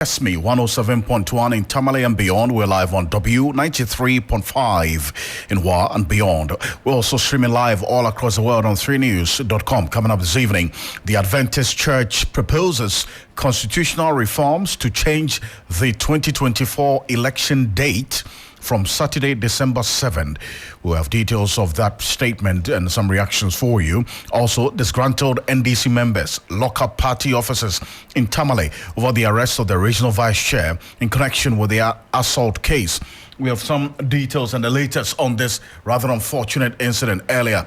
Me 107.1 in Tamale and beyond. We're live on W93.5 in Wa and beyond. We're also streaming live all across the world on 3news.com. Coming up this evening, the Adventist Church proposes constitutional reforms to change the 2024 election date from Saturday, December 7th. We'll have details of that statement and some reactions for you. Also, disgruntled NDC members lock up party officers in Tamale over the arrest of the regional vice chair in connection with the assault case. We have some details and the latest on this rather unfortunate incident earlier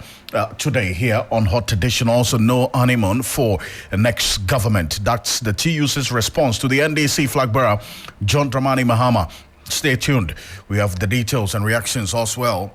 today here on Hot Edition. Also, no honeymoon for the next government. That's the TUC's response to the NDC flag bearer, John Dramani Mahama. Stay tuned. We have the details and reactions as well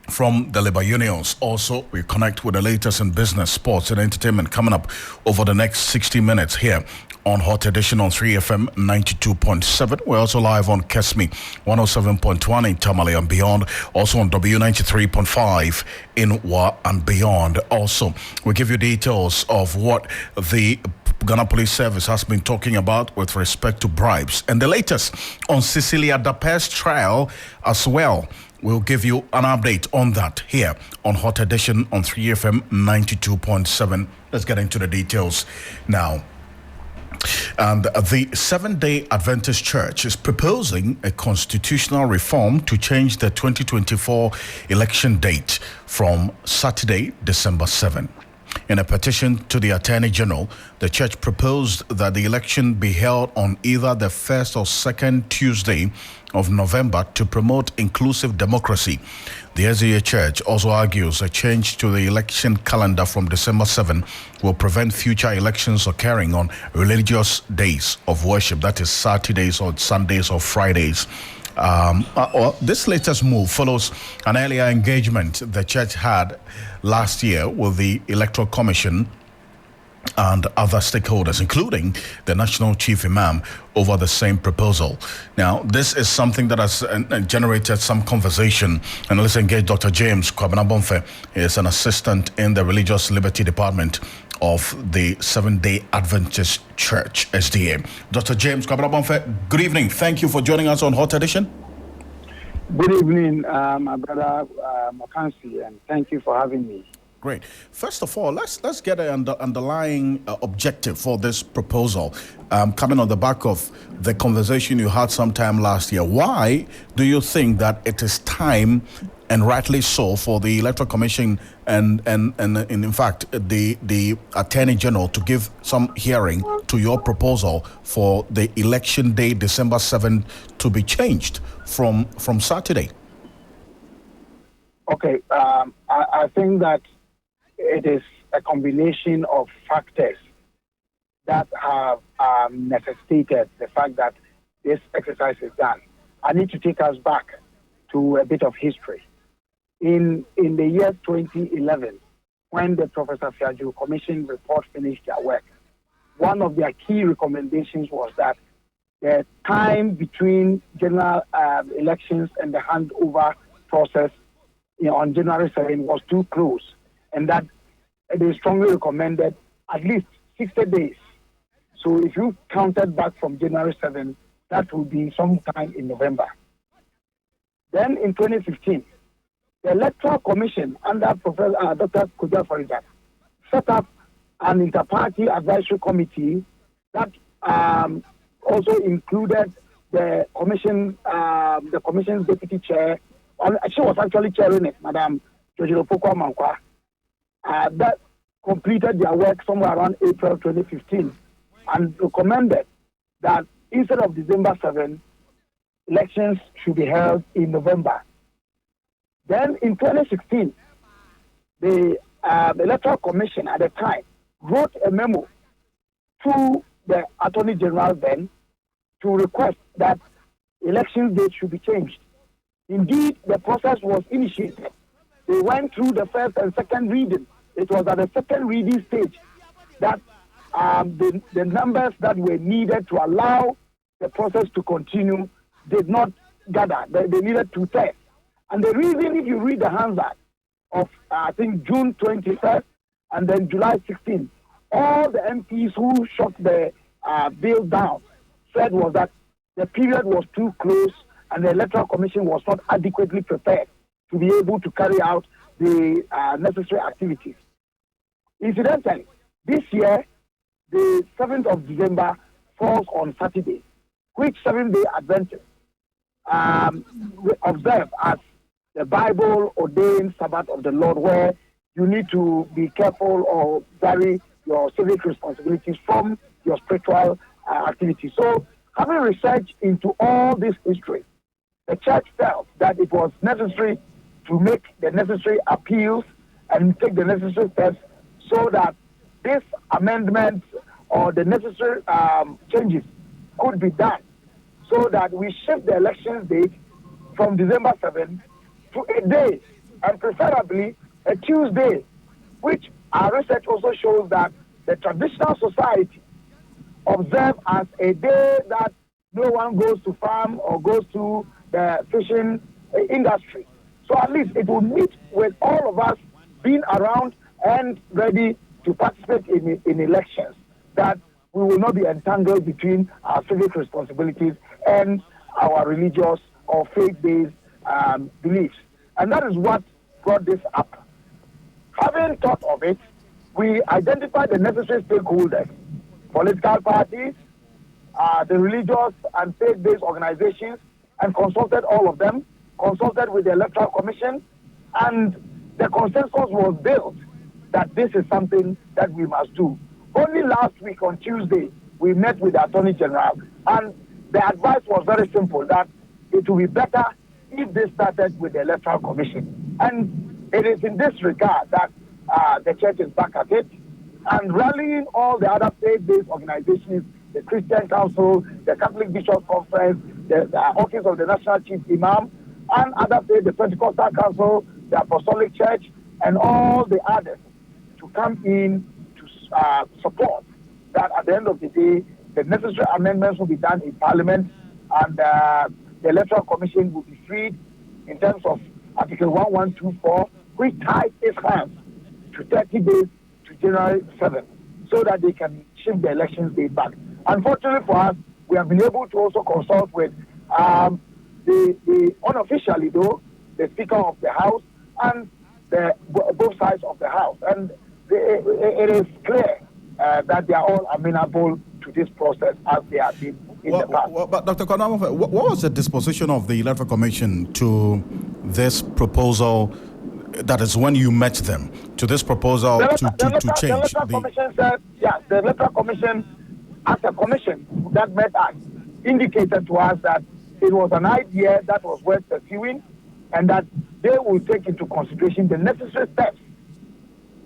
from the labor unions. Also, we connect with the latest in business, sports, and entertainment coming up over the next 60 minutes here on Hot Edition on 3FM 92.7. We're also live on Kesme 107.1 in Tamale and beyond. Also on W93.5 in Wa and beyond. Also, we give you details of what the Ghana Police Service has been talking about with respect to bribes. And the latest on Cecilia Dape's trial as well. We'll give you an update on that here on Hot Edition on 3FM 92.7. Let's get into the details now. And the Seventh-day Adventist Church is proposing a constitutional reform to change the 2024 election date from Saturday, December 7th. In a petition to the Attorney General, the church proposed that the election be held on either the first or second Tuesday of November to promote inclusive democracy. The SDA Church also argues a change to the election calendar from December 7 will prevent future elections occurring on religious days of worship, that is Saturdays or Sundays or Fridays. This latest move follows an earlier engagement the church had last year with the Electoral Commission and other stakeholders, including the National Chief Imam, over the same proposal. Now, this is something that has generated some conversation, and let's engage Dr. James Kwabena-Bonfe. He is an assistant in the Religious Liberty Department of the Seventh-day Adventist Church, SDA. Dr. James Kwabena-Bonfe, good evening. Thank you for joining us on Hot Edition. Good evening, my brother Ocansey, and thank you for having me. Great. First of all, let's get an underlying objective for this proposal, coming on the back of the conversation you had sometime last year. Why do you think that it is time, and rightly so, for the Electoral Commission and in fact the Attorney General to give some hearing to your proposal for the election day December 7th to be changed from Saturday? Okay, I think that it is a combination of factors that have necessitated the fact that this exercise is done. I need to take us back to a bit of history. In the year 2011, when the Professor Fiaju Commission report finished their work, one of their key recommendations was that the time between general elections and the handover process on January 7 was too close, and that they strongly recommended at least 60 days. So if you counted back from January 7, that would be sometime in November. Then in 2015, the Electoral Commission under Professor Dr. Kuja Farida set up an inter-party advisory committee that also included the commission's deputy chair. She was actually chairing it, Madam Jojiro Pokwa Mankwa. That completed their work somewhere around April 2015 and recommended that instead of December 7, elections should be held in November. Then in 2016, the Electoral Commission at the time wrote a memo to the Attorney General then to request that election date should be changed. Indeed, the process was initiated. They went through the first and second reading. It was at the second reading stage that the numbers that were needed to allow the process to continue did not gather. They needed 2/3. And the reason, if you read the Hansard of, I think, June 21st and then July 16th, all the MPs who shot the bill down said was that the period was too close and the Electoral Commission was not adequately prepared to be able to carry out the necessary activities. Incidentally, this year, the 7th of December falls on Saturday, which Seventh-day Adventists observe as the Bible-ordained Sabbath of the Lord, where you need to be careful or vary your civic responsibilities from your spiritual activities. So, having researched into all this history, the church felt that it was necessary to make the necessary appeals and take the necessary steps so that this amendment or the necessary changes could be done, so that we shift the election date from December 7th to a day, and preferably a Tuesday, which our research also shows that the traditional society observe as a day that no one goes to farm or goes to the fishing industry. So at least it will meet with all of us being around and ready to participate in elections, that we will not be entangled between our civic responsibilities and our religious or faith-based beliefs. And that is what brought this up. Having thought of it, we identified the necessary stakeholders, political parties, the religious and faith-based organizations, and consulted all of them, consulted with the Electoral Commission, and the consensus was built that this is something that we must do. Only last week on Tuesday, we met with the Attorney General, and the advice was very simple, that it will be better if they started with the Electoral Commission. And it is in this regard that the church is back at it, and rallying all the other faith-based organizations, the Christian Council, the Catholic Bishops Conference, the Office of the National Chief Imam, and other faith, the Pentecostal Council, the Apostolic Church, and all the others to come in to support that at the end of the day, the necessary amendments will be done in Parliament, and the Electoral Commission will be freed in terms of Article 1124, which ties its hands to 30 days to January 7th, so that they can shift the elections date back. Unfortunately for us, we have been able to also consult with the unofficially though, the Speaker of the House and both sides of the House. And it is clear that they are all amenable to this process as they have been in the past. But Dr. Konamo, what was the disposition of the Electoral Commission to this proposal? That is when you met them, to this proposal to change. The Electoral Commission said, the Electoral Commission, as a commission that met us, indicated to us that it was an idea that was worth pursuing, and that they will take into consideration the necessary steps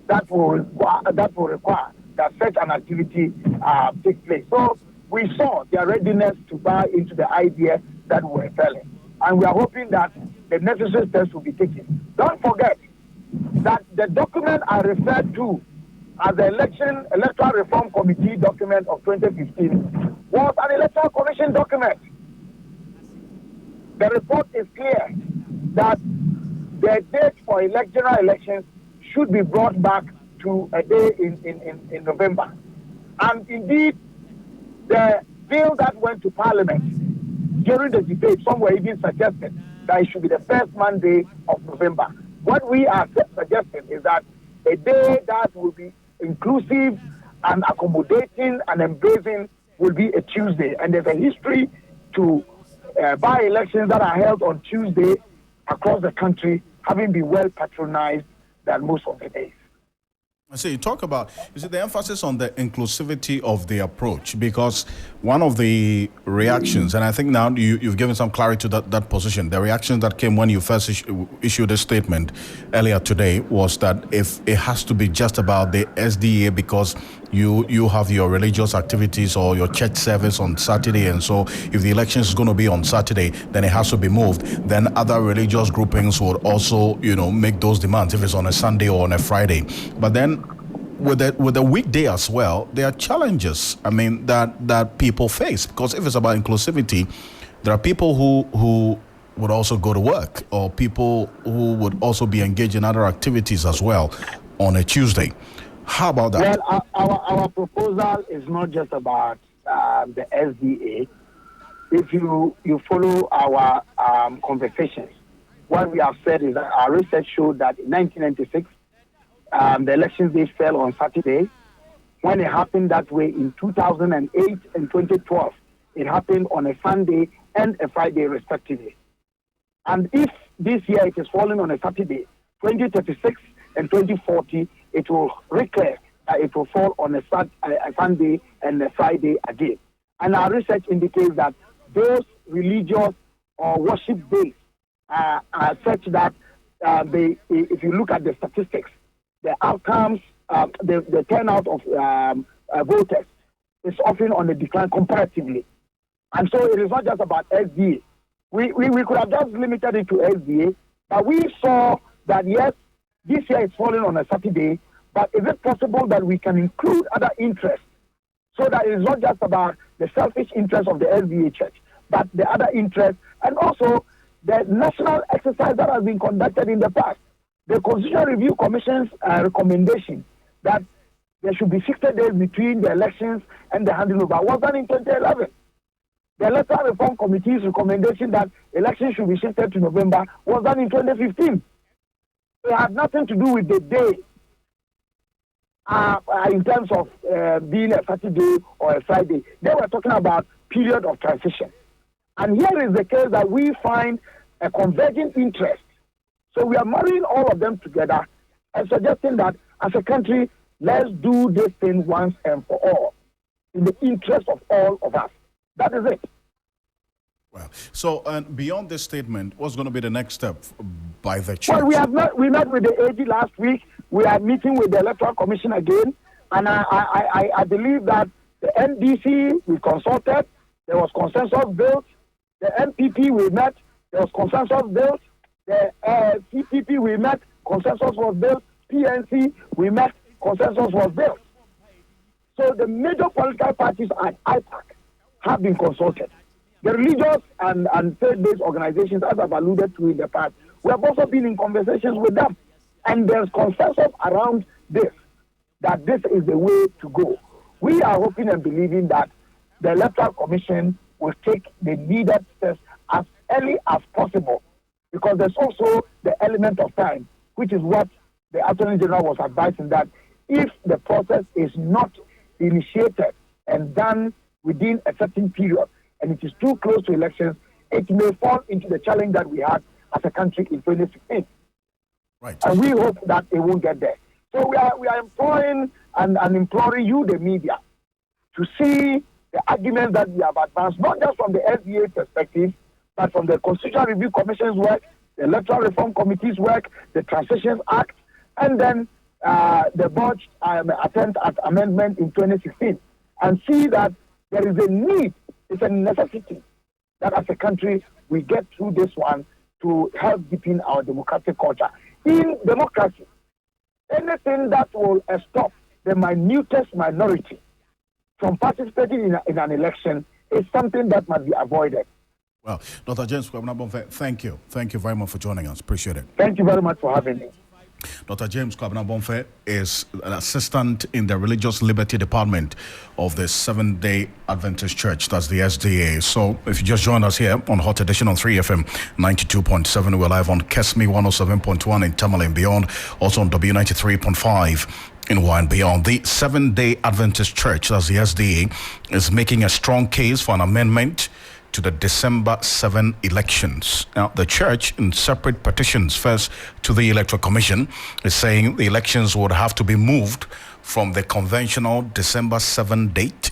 that will require that such an activity take place. So we saw their readiness to buy into the idea that we were selling, and we are hoping that the necessary steps will be taken. Don't forget that the document I referred to as the Electoral Reform Committee document of 2015 was an Electoral Commission document. The report is clear that the date for general elections should be brought back to a day in November. And indeed, the bill that went to Parliament during the debate, some were even suggested that it should be the first Monday of November. What we are suggesting is that a day that will be inclusive and accommodating and embracing will be a Tuesday. And there's a history to by-elections that are held on Tuesday across the country, having been well patronized than most of the days. I see, you talk about, the emphasis on the inclusivity of the approach, because one of the reactions, and I think now you've given some clarity to that position, the reaction that came when you first issued a statement earlier today was that if it has to be just about the SDA because you have your religious activities or your church service on Saturday, and so if the election is going to be on Saturday, then it has to be moved, then other religious groupings would also, make those demands if it's on a Sunday or on a Friday. But then with the weekday as well, there are challenges, that people face, because if it's about inclusivity, there are people who would also go to work, or people who would also be engaged in other activities as well on a Tuesday. How about that? Well, our proposal is not just about the SDA. if you follow our conversations, what we have said is that our research showed that in 1996, the elections day fell on Saturday. When it happened that way in 2008 and 2012, it happened on a Sunday and a Friday respectively. And if this year it is falling on a Saturday, 2036 and 2040, it will recur. It will fall on a Sunday and a Friday again. And our research indicates that those religious or worship days are such that if you look at the statistics, the outcomes, the turnout of voters is often on a decline comparatively. And so it is not just about SDA. We could have just limited it to SDA, but we saw that, yes, this year it's falling on a Saturday, but is it possible that we can include other interests so that it is not just about the selfish interests of the SDA church, but the other interests and also the national exercise that has been conducted in the past? The Constitutional Review Commission's recommendation that there should be 60 days between the elections and the handing over was done in 2011. The Electoral Reform Committee's recommendation that elections should be shifted to November was done in 2015. It had nothing to do with the day in terms of being a Saturday or a Friday. They were talking about period of transition. And here is the case that we find a converging interest. So we are marrying all of them together and suggesting that as a country, let's do this thing once and for all in the interest of all of us. That is it. Well, so beyond this statement, what's going to be the next step by the church? Well, we met with the AG last week. We are meeting with the Electoral Commission again, and I believe that the NDC we consulted, there was consensus built. The MPP we met, there was consensus built. The CPP we met, consensus was built. PNC we met, consensus was built. So the major political parties at IPAC have been consulted. The religious and faith-based organizations, as I've alluded to in the past, we have also been in conversations with them. And there's consensus around this, that this is the way to go. We are hoping and believing that the Electoral Commission will take the needed steps as early as possible, because there's also the element of time, which is what the Attorney General was advising, that if the process is not initiated and done within a certain period, and it is too close to elections, it may fall into the challenge that we had as a country in 2016. Right. And we hope that it won't get there. So we are employing and imploring you, the media, to see the arguments that we have advanced, not just from the SDA perspective, but from the Constitutional Review Commission's work, the Electoral Reform Committee's work, the Transitions Act, and then the botched attempt at amendment in 2016, and see that there is a need, it's a necessity that as a country we get through this one to help deepen our democratic culture. In democracy, anything that will stop the minutest minority from participating in an election is something that must be avoided. Well, Dr. James Kwabena-Bonfe, thank you. Thank you very much for joining us. Appreciate it. Thank you very much for having me. Dr. James Kwabena-Bonfe is an assistant in the Religious Liberty Department of the Seventh-day Adventist Church, that's the SDA. So if you just joined us here on Hot Edition on 3FM 92.7, we're live on Kesmi 107.1 in Tamale and beyond, also on W93.5 in Wa and beyond. The Seventh-day Adventist Church, that's the SDA, is making a strong case for an amendment to the December 7 elections. Now, the church, in separate petitions, first to the Electoral Commission, is saying the elections would have to be moved from the conventional December 7 date,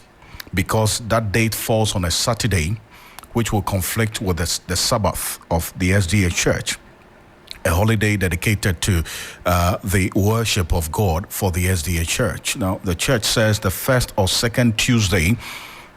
because that date falls on a Saturday, which will conflict with the Sabbath of the SDA Church, a holiday dedicated to the worship of God for the SDA Church. Now, the church says the first or second Tuesday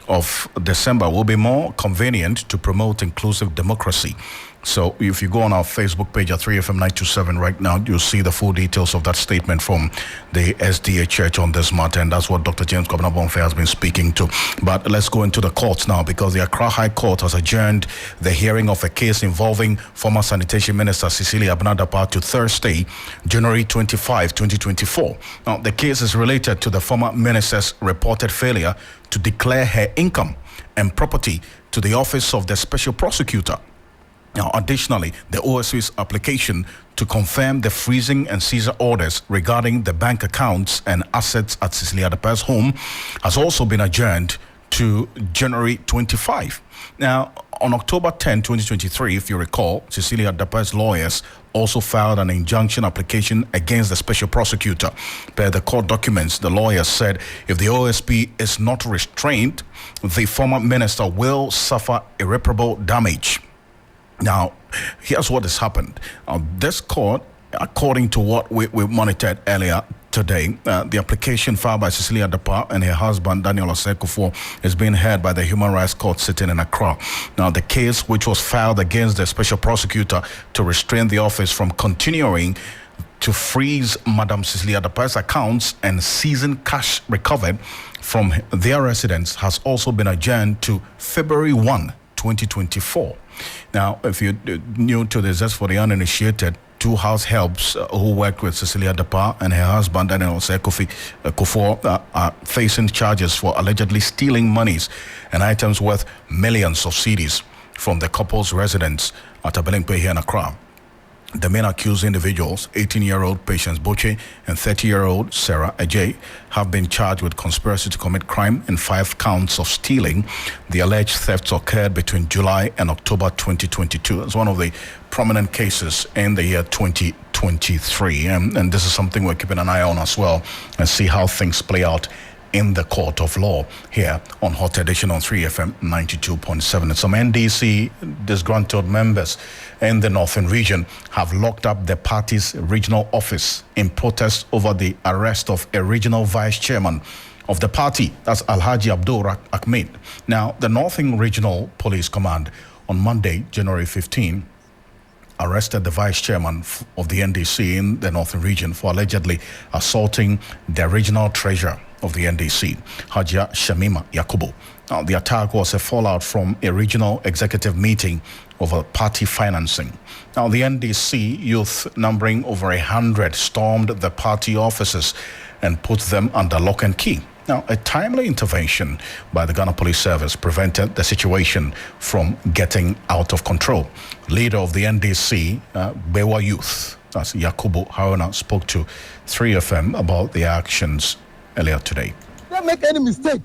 of December will be more convenient to promote inclusive democracy. So if you go on our Facebook page at 3FM927 right now, you'll see the full details of that statement from the SDA Church on this matter, and that's what Dr. James Kwabena-Bonfe has been speaking to. But let's go into the courts now, because the Accra High Court has adjourned the hearing of a case involving former Sanitation Minister Cecilia Abnadapa to Thursday, January 25, 2024. Now, the case is related to the former minister's reported failure to declare her income and property to the Office of the Special Prosecutor. Now, additionally, the OSP's application to confirm the freezing and seizure orders regarding the bank accounts and assets at Cecilia Dapa's home has also been adjourned to January 25. Now, on October 10, 2023, if you recall, Cecilia Dapa's lawyers also filed an injunction application against the special prosecutor. Per the court documents, the lawyers said if the OSP is not restrained, the former minister will suffer irreparable damage. Now, here's what has happened. This court, according to what we monitored earlier today, the application filed by Cecilia Dapa and her husband, Daniel Osekufo, is being heard by the Human Rights Court sitting in Accra. Now, the case, which was filed against the special prosecutor to restrain the office from continuing to freeze Madam Cecilia Dapa's accounts and seizing cash recovered from their residence, has also been adjourned to February 1, 2024. Now, if you're new to this, that's for the uninitiated. Two house helps who worked with Cecilia Dapa and her husband Daniel Osekufo are facing charges for allegedly stealing monies and items worth millions of cedis from the couple's residence at Abelinkpe here in Accra. The main accused individuals, 18-year-old Patience Boche and 30-year-old Sarah Ajay, have been charged with conspiracy to commit crime and 5 counts of stealing. The alleged thefts occurred between July and October 2022. It's one of the prominent cases in the year 2023. And this is something we're keeping an eye on as well and see how things play out in the court of law here on Hot Edition on 3FM 92.7. And some NDC disgruntled members in the Northern region have locked up the party's regional office in protest over the arrest of a regional vice chairman of the party. That's Alhaji Abdul Ahmed. Now, the Northern Regional Police Command on Monday, January 15, arrested the vice chairman of the NDC in the Northern region for allegedly assaulting the regional treasurer of the NDC, Hajia Shamima Yakubu. Now, the attack was a fallout from a regional executive meeting over party financing. Now, the NDC youth, numbering over 100, stormed the party offices and put them under lock and key. Now, a timely intervention by the Ghana Police Service prevented the situation from getting out of control. Leader of the NDC, Bewa Youth, that's Yakubu Haruna, spoke to 3FM about the actions earlier today. Don't make any mistake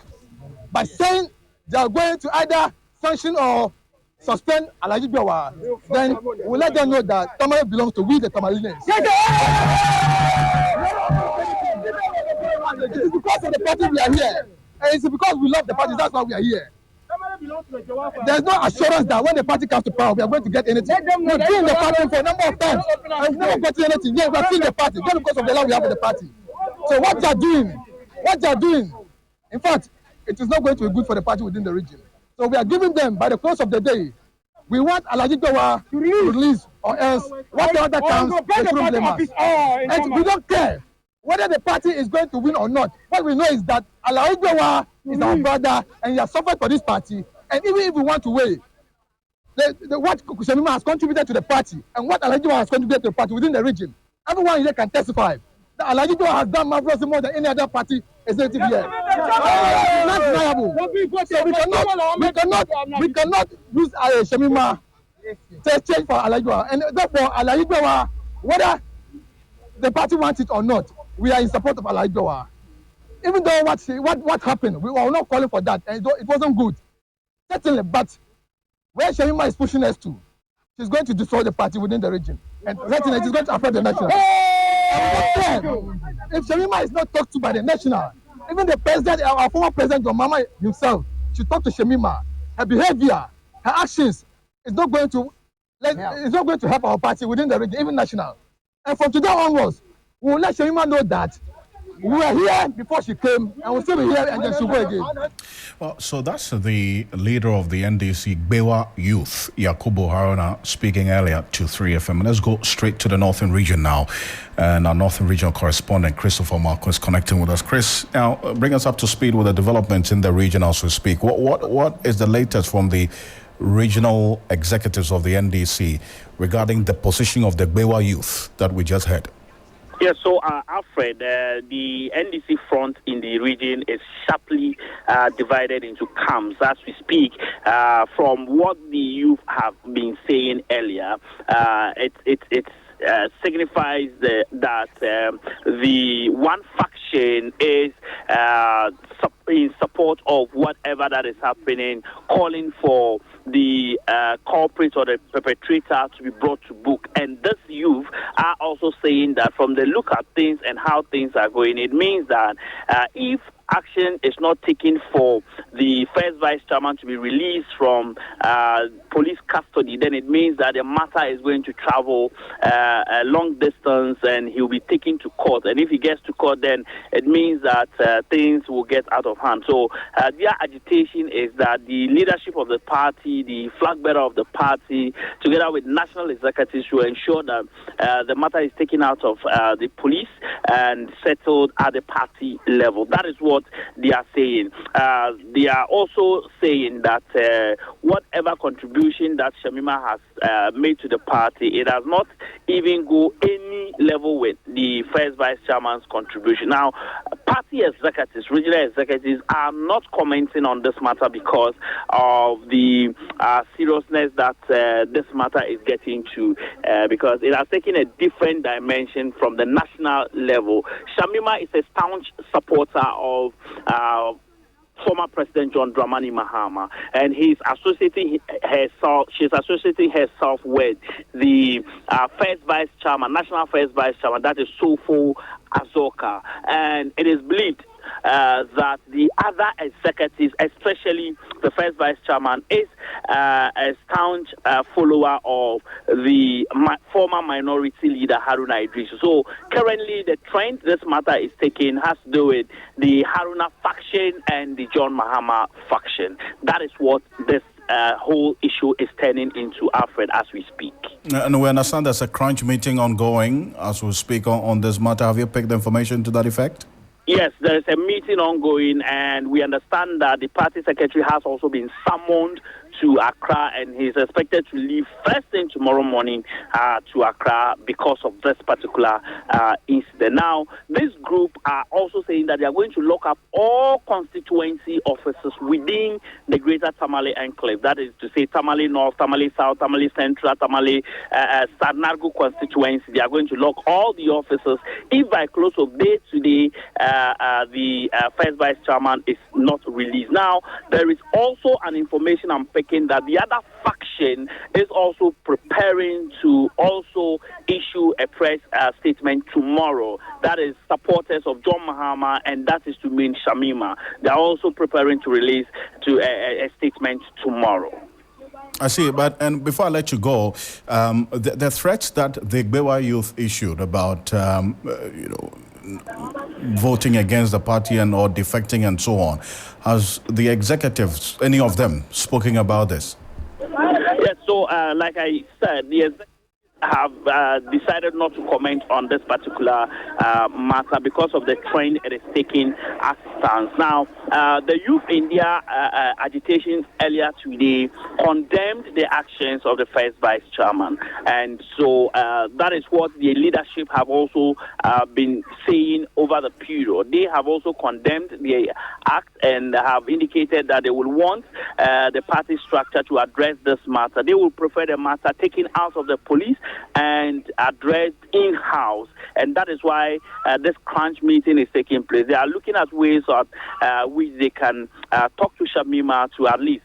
by saying they are going to either sanction or suspend Alhaji Bewa. Then we'll let them know that Tamale belongs to we the Tamalinians. It is because of the party we are here. And it's because we love the party, that's why we are here. There's no assurance that when the party comes to power, we are going to get anything. We've been in the party for a number of times. I've never gotten anything. Yeah, we are in the party, just because of the love we have for the party. So what they are doing, in fact, it is not going to be good for the party within the region. So we are giving them, by the close of the day, we want Alhaji Bewa to release, or else whatever that comes, they shouldn't blame us. And we don't care whether the party is going to win or not. What we know is that Alhaji Bewa is our brother, and he has suffered for this party. And even if we want to weigh what Kukushemima has contributed to the party and what Alhaji Bewa has contributed to the party within the region, everyone here can testify that Alhaji Bewa has done marvelously more than any other party executive here. Not deniable. So we cannot use Shemima to exchange for Alhaji Bewa. And therefore, Alhaji Bewa, whether the party wants it or not, we are in support of Alhaji Bewa. Even though what happened, we were not calling for that, and it wasn't good. Certainly, but where Shemima is pushing us to, she's going to destroy the party within the region. And certainly, it is going to affect the national. If Shemima is not talked to by the national, even the president, our former president, Mama himself, should talk to Shemima. Her behavior, her actions is not going to help our party within the region, even national. And from today onwards, we will let Shemima know that we were here before she came, and we'll still be here, and then she'll go again. Well, so that's the leader of the NDC, Bewa Youth, Yakubu Haruna, speaking earlier to 3FM. Let's go straight to the Northern region now. And our Northern regional correspondent, Christopher Marco, is connecting with us. Chris, now bring us up to speed with the developments in the region as we speak. What is the latest from the regional executives of the NDC regarding the position of the Bewa Youth that we just heard? Yes, so Alfred, the NDC front in the region is sharply divided into camps as we speak. From what the youth have been saying earlier, it signifies that the one faction is in support of whatever that is happening, calling for the culprit or the perpetrator to be brought to book. And this youth are also saying that from the look at things and how things are going, it means that if action is not taken for the first vice chairman to be released from police custody, then it means that the matter is going to travel a long distance and he'll be taken to court. And if he gets to court, then it means that things will get out of hand. So their agitation is that the leadership of the party, the flag bearer of the party, together with national executives, will ensure that the matter is taken out of the police and settled at the party level. That is what they are saying. They are also saying that whatever contribution that Shamima has made to the party, it does not even go any level with the first vice chairman's contribution. Now, party executives, regional executives are not commenting on this matter because of the seriousness that this matter is getting to, because it has taken a different dimension from the national level. Shamima is a staunch supporter of former President John Dramani Mahama, and she's associating herself with the first vice chairman, national first vice chairman, that is Sofo Azoka, and it is believed that the other executives, especially the first vice chairman, is a staunch follower of the former minority leader Haruna Idris. So currently the trend this matter is taking has to do with the Haruna faction and the John Mahama faction. That is what this whole issue is turning into, Alfred, as we speak. And we understand there's a crunch meeting ongoing as we speak on this matter. Have you picked the information to that effect? Yes, there is a meeting ongoing, and we understand that the party secretary has also been summoned to Accra, and he's expected to leave first thing tomorrow morning to Accra because of this particular incident. Now, this group are also saying that they are going to lock up all constituency officers within the greater Tamale enclave. That is to say Tamale North, Tamale South, Tamale Central, Tamale Sadnargu constituency. They are going to lock all the officers if by close of day today the first vice chairman is not released. Now, there is also an information I'm picking that the other faction is also preparing to also issue a press statement tomorrow. That is supporters of John Mahama, and that is to mean Shamima. They are also preparing to release a statement tomorrow. I see, and before I let you go, the threats that the Igbewa youth issued about, voting against the party or defecting and so on, has the executives, any of them, spoken about this? Yes, so like I said, the executives have decided not to comment on this particular matter because of the trend it is taking as stands. Now, the Youth India agitation earlier today condemned the actions of the first vice chairman, and so that is what the leadership have also been saying over the period. They have also condemned the act and have indicated that they will want the party structure to address this matter. They will prefer the matter taken out of the police and addressed in-house, and that is why this crunch meeting is taking place. They are looking at ways of which they can talk to Shamima to at least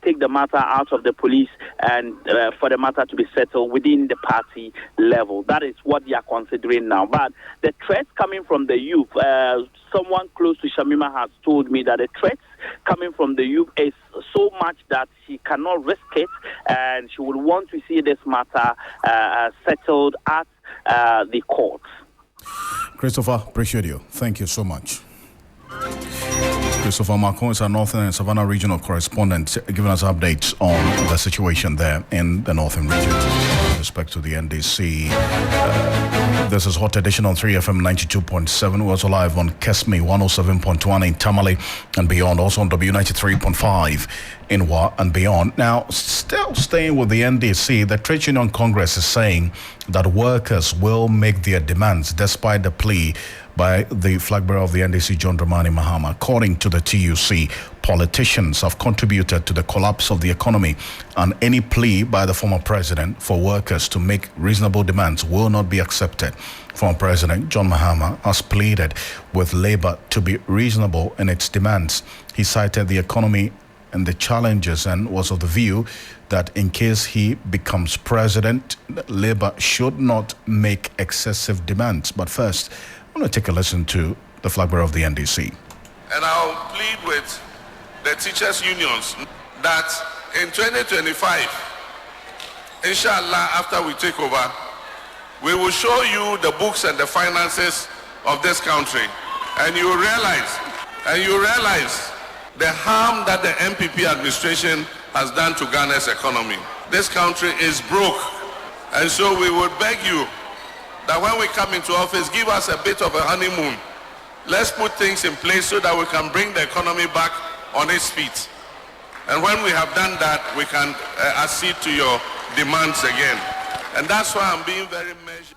take the matter out of the police and for the matter to be settled within the party level. That is what they are considering now. But the threats coming from the youth, someone close to Shamima has told me that the threats coming from the youth is so much that she cannot risk it, and she would want to see this matter settled at the courts. Christopher, appreciate you. Thank you so much. Christopher Marcon is our Northern and Savannah regional correspondent, giving us updates on the situation there in the Northern region with respect to the NDC. This is Hot Edition on 3FM 92.7. We're also live on Kesme 107.1 in Tamale and beyond, also on W93.5 in Wa and beyond. Now, still staying with the NDC, the Trade Union Congress is saying that workers will make their demands despite the plea by the flag bearer of the NDC, John Dramani Mahama. According to the TUC, politicians have contributed to the collapse of the economy, and any plea by the former president for workers to make reasonable demands will not be accepted. Former President John Mahama has pleaded with Labour to be reasonable in its demands. He cited the economy and the challenges and was of the view that in case he becomes president, Labour should not make excessive demands. But first, I'm going to take a listen to the flag bearer of the NDC. And I'll plead with the teachers' unions that in 2025, inshallah, after we take over, we will show you the books and the finances of this country. And you realize the harm that the MPP administration has done to Ghana's economy. This country is broke. And so we would beg you that when we come into office, give us a bit of a honeymoon. Let's put things in place so that we can bring the economy back on its feet. And when we have done that, we can accede to your demands again. And that's why I'm being very measured.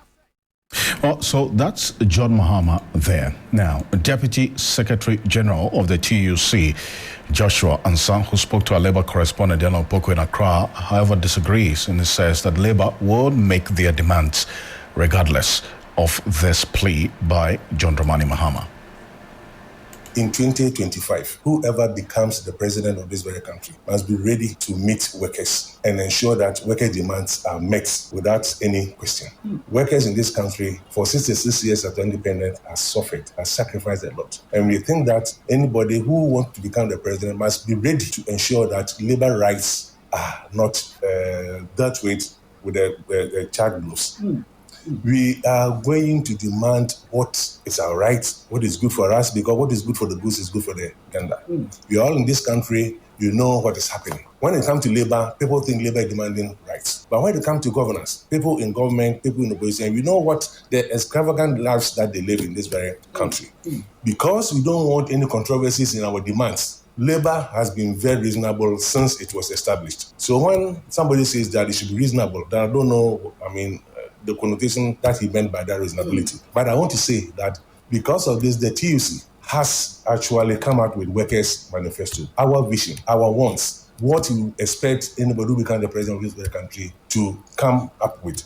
Well, so that's John Mahama there. Now, Deputy Secretary General of the TUC, Joshua Ansah, who spoke to our Labour correspondent, Daniel Poko in Accra, however, disagrees, and he says that Labour will make their demands regardless of this plea by John Dramani Mahama. In 2025, whoever becomes the president of this very country must be ready to meet workers and ensure that worker demands are met without any question. Workers in this country for 66 years after independence have suffered, have sacrificed a lot. And we think that anybody who wants to become the president must be ready to ensure that labor rights are not dealt with the child blows. We are going to demand what is our right, what is good for us, because what is good for the goose is good for the gander. We are all in this country, you know what is happening. When it comes to labor, people think labor is demanding rights. But when it comes to governance, people in government, people in opposition, we know what the extravagant lives that they live in this very country. Because we don't want any controversies in our demands, labor has been very reasonable since it was established. So when somebody says that it should be reasonable, then I don't know, the connotation that he meant by that reasonability. But I want to say that because of this, the TUC has actually come out with workers' manifesto, our vision, our wants, what we expect anybody who becomes the president of this country to come up with.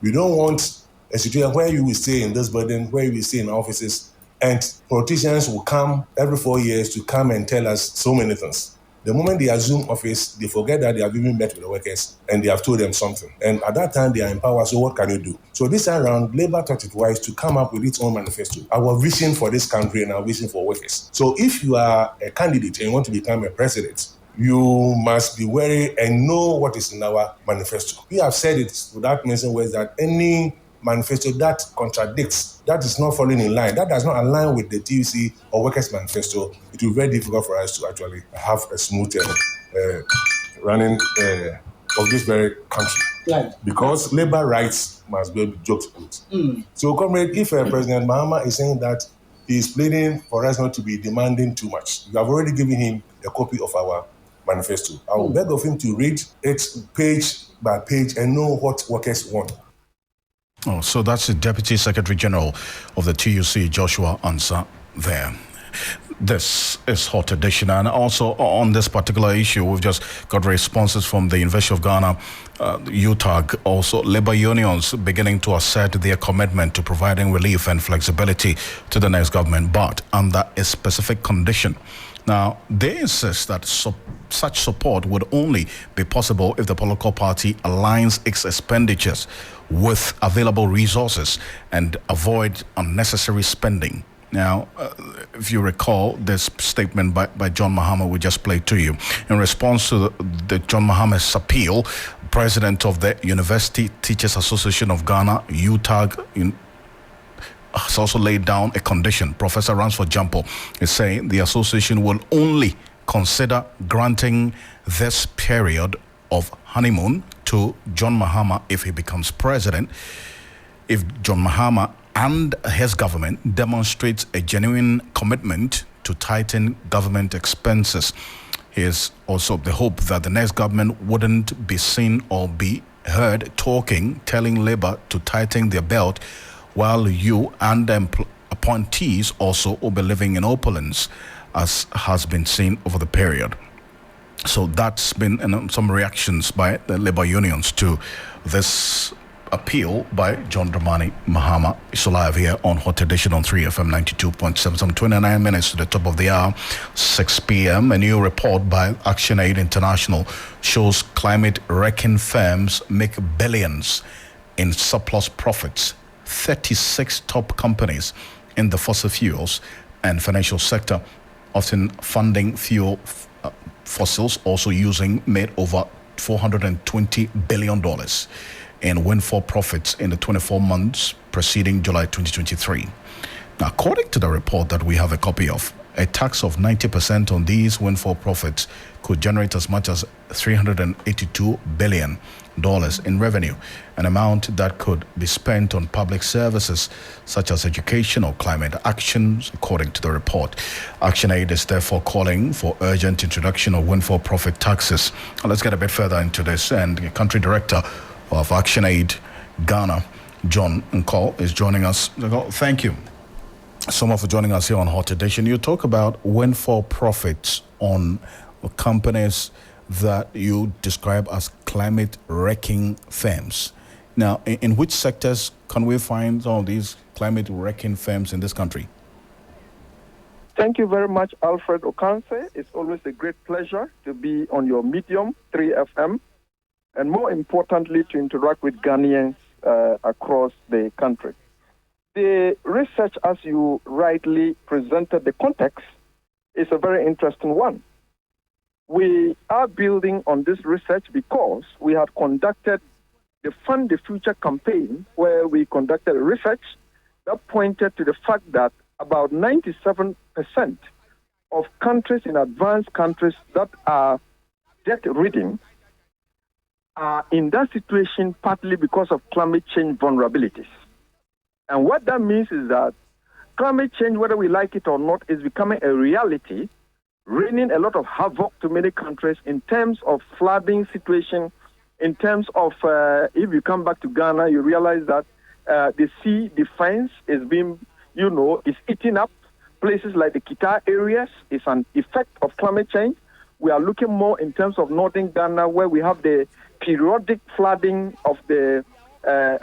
We don't want a situation where you will stay in this building, where you will stay in offices, and politicians will come every 4 years to come and tell us so many things. The moment they assume office, they forget that they have even met with the workers and they have told them something. And at that time, they are empowered, so what can you do? So this time around, Labour thought it wise to come up with its own manifesto, our vision for this country and our vision for workers. So if you are a candidate and you want to become a president, you must be wary and know what is in our manifesto. We have said it without mentioning words that any manifesto that contradicts, that is not falling in line, that does not align with the TUC or Workers' Manifesto, it will be very difficult for us to actually have a smooth running of this very country. Right. Because labor rights must be joked with. So, comrade, if President Mahama is saying that he is pleading for us not to be demanding too much, we have already given him a copy of our manifesto. I will beg of him to read it page by page and know what workers want. Oh, so that's the Deputy Secretary General of the TUC, Joshua Ansah, there. This is Hot Edition, and also on this particular issue, we've just got responses from the University of Ghana, UTAG, also labor unions beginning to assert their commitment to providing relief and flexibility to the next government, but under a specific condition. Now, they insist that such support would only be possible if the political party aligns its expenditures with available resources and avoid unnecessary spending. Now, if you recall this statement by John Mahama we just played to you, in response to the John Mahama's appeal, President of the University Teachers Association of Ghana, UTAG, has also laid down a condition. Professor Ransford Jampo is saying the association will only consider granting this period of honeymoon to John Mahama if he becomes president, if John Mahama and his government demonstrates a genuine commitment to tighten government expenses. Here's also the hope that the next government wouldn't be seen or be heard telling Labour to tighten their belt, while you and the appointees also will be living in opulence, as has been seen over the period. So that's been some reactions by the Labour unions to this appeal by John Dramani Mahama. It's live here on Hot Edition on 3FM 92.7. Some 29 minutes to the top of the hour, 6 p.m. A new report by ActionAid International shows climate-wrecking firms make billions in surplus profits. 36 top companies in the fossil fuels and financial sector, often funding fossils, also made over $420 billion in windfall profits in the 24 months preceding July 2023. Now, according to the report that we have a copy of, a tax of 90% on these windfall profits could generate as much as $382 billion in revenue, an amount that could be spent on public services such as education or climate actions, according to the report. ActionAid is therefore calling for urgent introduction of windfall profit taxes. Now, let's get a bit further into this, and the country director of ActionAid Ghana, John Nkol, is joining us. Thank you so much for joining us here on Hot Edition. You talk about windfall profits on companies that you describe as climate-wrecking firms. Now, in which sectors can we find all these climate-wrecking firms in this country? Thank you very much, Alfred Ocansey. It's always a great pleasure to be on your medium, 3FM, and more importantly, to interact with Ghanaians across the country. The research, as you rightly presented the context, is a very interesting one. We are building on this research because we had conducted the Fund the Future campaign, where we conducted research that pointed to the fact that about 97% of countries in advanced countries that are debt-ridden are in that situation partly because of climate change vulnerabilities. And what that means is that climate change, whether we like it or not, is becoming a reality, raining a lot of havoc to many countries in terms of flooding situation, in terms of, if you come back to Ghana, you realize that the sea defense is being, is eating up places like the Kita areas. It's an effect of climate change. We are looking more in terms of northern Ghana, where we have the periodic flooding of the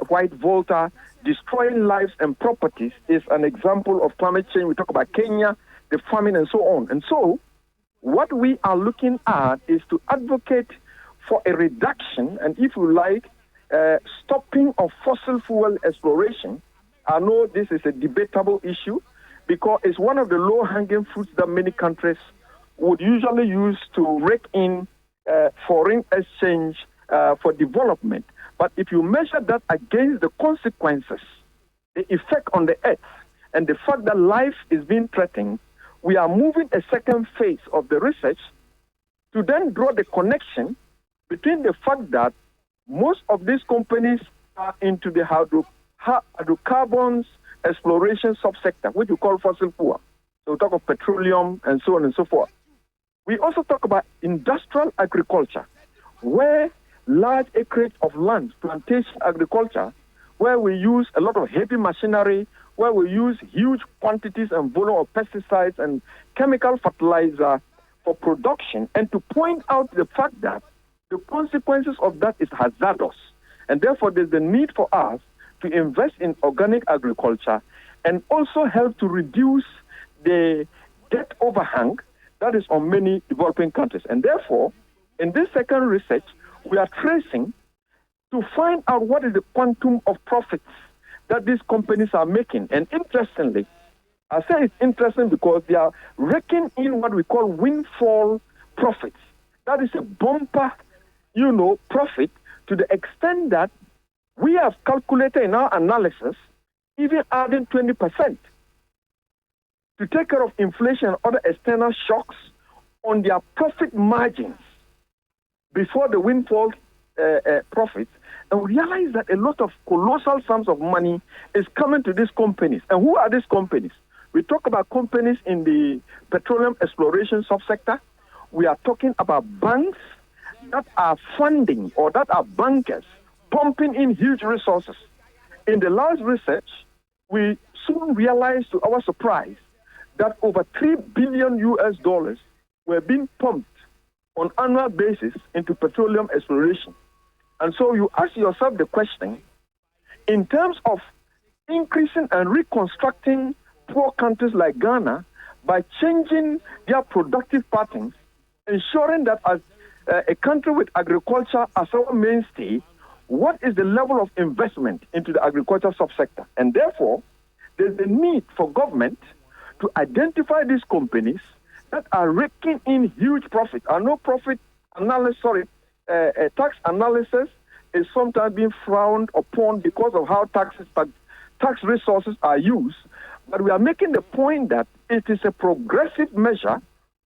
White Volta, destroying lives and properties, is an example of climate change. We talk about Kenya, the famine, and so on. And so, what we are looking at is to advocate for a reduction, and if you like, stopping of fossil fuel exploration. I know this is a debatable issue because it's one of the low-hanging fruits that many countries would usually use to rake in foreign exchange for development. But if you measure that against the consequences, the effect on the earth, and the fact that life is being threatened, we are moving a second phase of the research to then draw the connection between the fact that most of these companies are into the hydrocarbons exploration subsector, which we call fossil fuel. So we talk of petroleum and so on and so forth. We also talk about industrial agriculture, where large acreage of land, plantation agriculture, where we use a lot of heavy machinery, where we use huge quantities and volume of pesticides and chemical fertilizer for production, and to point out the fact that the consequences of that is hazardous. And therefore, there's the need for us to invest in organic agriculture and also help to reduce the debt overhang that is on many developing countries. And therefore, in this second research, we are tracing to find out what is the quantum of profits that these companies are making. And interestingly, I say it's interesting because they are raking in what we call windfall profits. That is a bumper, profit, to the extent that we have calculated in our analysis, even adding 20% to take care of inflation and other external shocks on their profit margins before the windfall profits, and we realize that a lot of colossal sums of money is coming to these companies. And who are these companies? We talk about companies in the petroleum exploration subsector. We are talking about banks that are funding or that are bankers pumping in huge resources. In the last research, we soon realized, to our surprise, that over $3 billion were being pumped on an annual basis into petroleum exploration. And so you ask yourself the question, in terms of increasing and reconstructing poor countries like Ghana by changing their productive patterns, ensuring that as a country with agriculture as our mainstay, what is the level of investment into the agriculture subsector? And therefore, there's a need for government to identify these companies that are raking in huge profit. I know tax analysis is sometimes being frowned upon because of how tax resources are used. But we are making the point that it is a progressive measure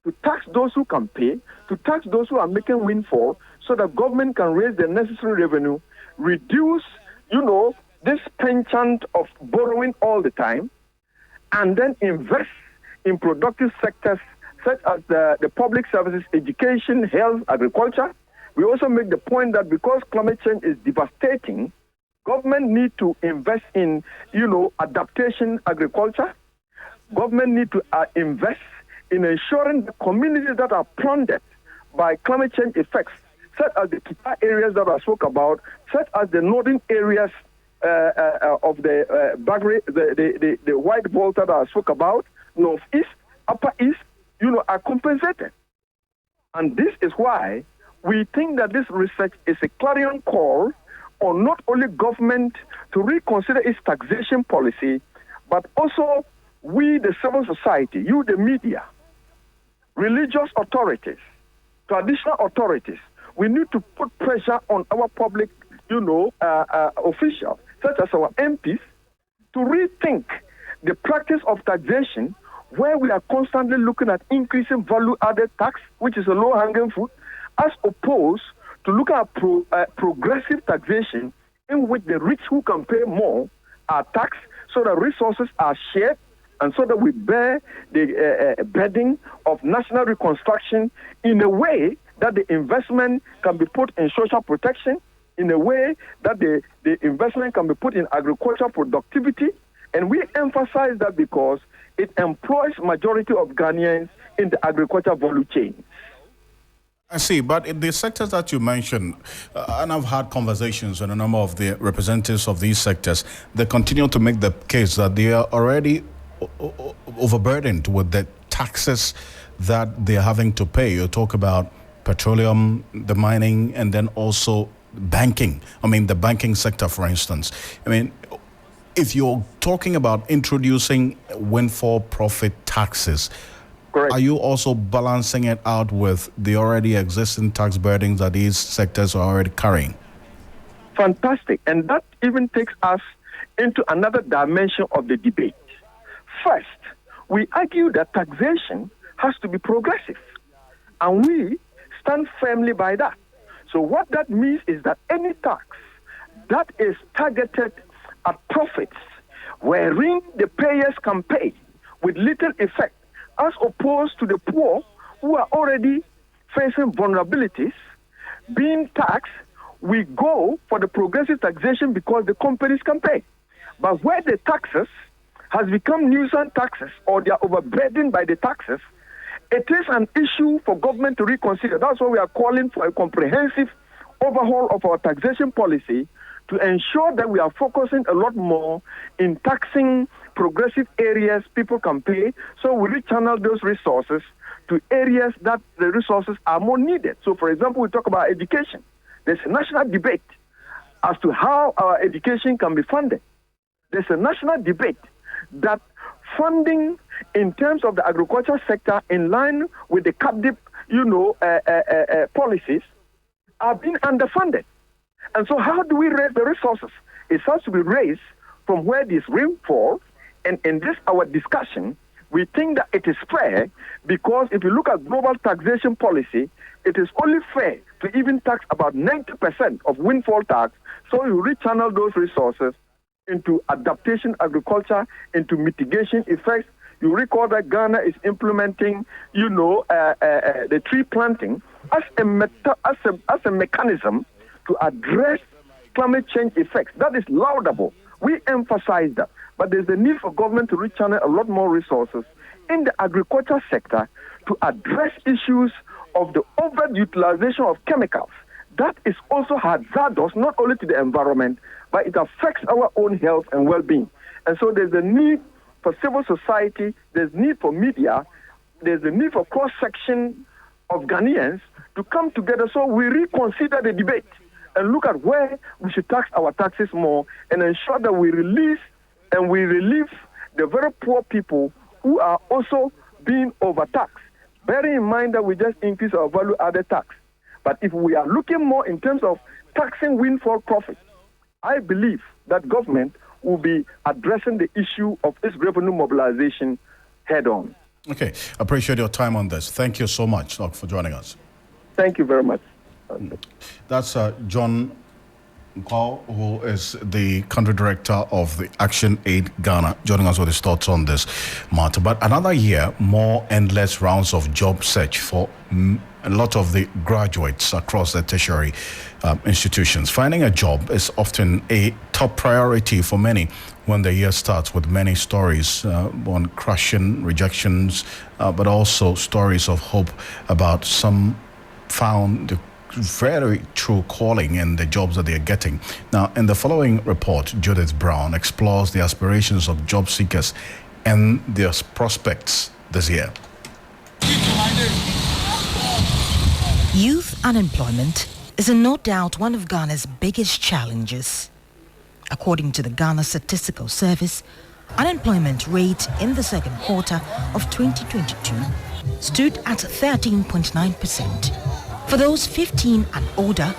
to tax those who can pay, to tax those who are making windfall, so that government can raise the necessary revenue, reduce, this penchant of borrowing all the time, and then invest in productive sectors such as the public services, education, health, agriculture. We also make the point that because climate change is devastating, government need to invest in, adaptation agriculture. Government need to invest in ensuring the communities that are plundered by climate change effects, such as the Kita areas that I spoke about, such as the northern areas of the Bagre, the white vault that I spoke about, northeast, upper east, are compensated. And this is why we think that this research is a clarion call on not only government to reconsider its taxation policy, but also we, the civil society, you, the media, religious authorities, traditional authorities. We need to put pressure on our public, officials, such as our MPs, to rethink the practice of taxation, where we are constantly looking at increasing value-added tax, which is a low-hanging fruit, as opposed to look at progressive taxation, in which the rich who can pay more are taxed, so that resources are shared, and so that we bear the burden of national reconstruction in a way that the investment can be put in social protection, in a way that the investment can be put in agricultural productivity. And we emphasize that because it employs majority of Ghanaians in the agricultural value chain. I see, but in the sectors that you mentioned, and I've had conversations with a number of the representatives of these sectors, they continue to make the case that they are already overburdened with the taxes that they're having to pay. You talk about petroleum, the mining, and then also banking. The banking sector, for instance. If you're talking about introducing windfall profit taxes, correct, are you also balancing it out with the already existing tax burdens that these sectors are already carrying? Fantastic. And that even takes us into another dimension of the debate. First, we argue that taxation has to be progressive, and we stand firmly by that. So what that means is that any tax that is targeted at profits wherein the payers can pay with little effect, as opposed to the poor who are already facing vulnerabilities, being taxed, we go for the progressive taxation because the companies can pay. But where the taxes has become nuisance taxes, or they are overburdened by the taxes, it is an issue for government to reconsider. That's why we are calling for a comprehensive overhaul of our taxation policy to ensure that we are focusing a lot more in taxing progressive areas people can pay, so we rechannel those resources to areas that the resources are more needed. So, for example, we talk about education. There's a national debate as to how our education can be funded. There's a national debate that funding in terms of the agriculture sector, in line with the captive, policies, are being underfunded. And so how do we raise the resources? It has to be raised from where this rainfall, and in this our discussion, we think that it is fair because if you look at global taxation policy, it is only fair to even tax about 90% of windfall tax, so you rechannel those resources into adaptation agriculture, into mitigation effects. You recall that Ghana is implementing, the tree planting as a mechanism to address climate change effects. That is laudable. We emphasize that. But there's a need for government to rechannel a lot more resources in the agriculture sector to address issues of the overutilization of chemicals. That is also hazardous, not only to the environment, but it affects our own health and well-being. And so there's a need for civil society, there's need for media, there's a need for cross-section of Ghanaians to come together so we reconsider the debate and look at where we should tax our taxes more and ensure that we release and we relieve the very poor people who are also being overtaxed. Bearing in mind that we just increase our value-added tax. But if we are looking more in terms of taxing windfall profit, I believe that government will be addressing the issue of its revenue mobilization head-on. Okay, appreciate your time on this. Thank you so much, Doc, for joining us. Thank you very much. That's John Nkwa, who is the country director of the Action Aid Ghana, joining us with his thoughts on this matter. But another year, more endless rounds of job search for a lot of the graduates across the tertiary institutions. Finding a job is often a top priority for many when the year starts, with many stories on crushing rejections, but also stories of hope about some found the very true calling in the jobs that they are getting. Now, in the following report, Judith Brown explores the aspirations of job seekers and their prospects this year. Youth unemployment is no doubt one of Ghana's biggest challenges. According to the Ghana Statistical Service, unemployment rate in the second quarter of 2022 stood at 13.9%. For those 15 and older,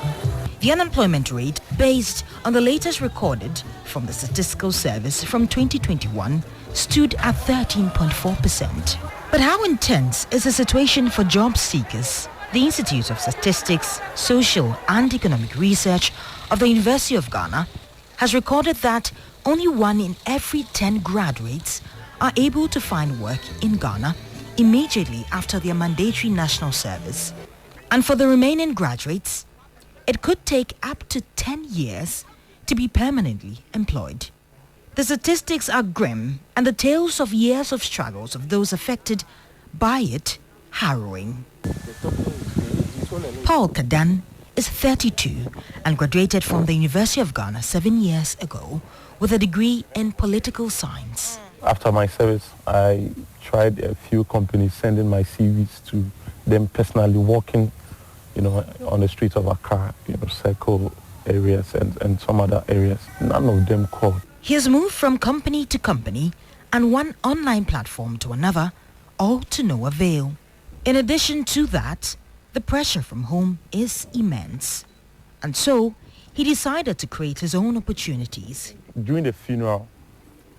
the unemployment rate, based on the latest recorded from the Statistical Service from 2021, stood at 13.4%. But how intense is the situation for job seekers? The Institute of Statistics, Social and Economic Research of the University of Ghana has recorded that only 1 in every 10 graduates are able to find work in Ghana immediately after their mandatory national service. And for the remaining graduates, it could take up to 10 years to be permanently employed. The statistics are grim, and the tales of years of struggles of those affected by it harrowing. Paul Kadan is 32 and graduated from the University of Ghana 7 years ago with a degree in political science. After my service, I tried a few companies, sending my CVs to them personally, walking, on the streets of Accra, Circle areas and some other areas. None of them called. He has moved from company to company and one online platform to another, all to no avail. In addition to that, the pressure from home is immense. And so, he decided to create his own opportunities. During the funeral,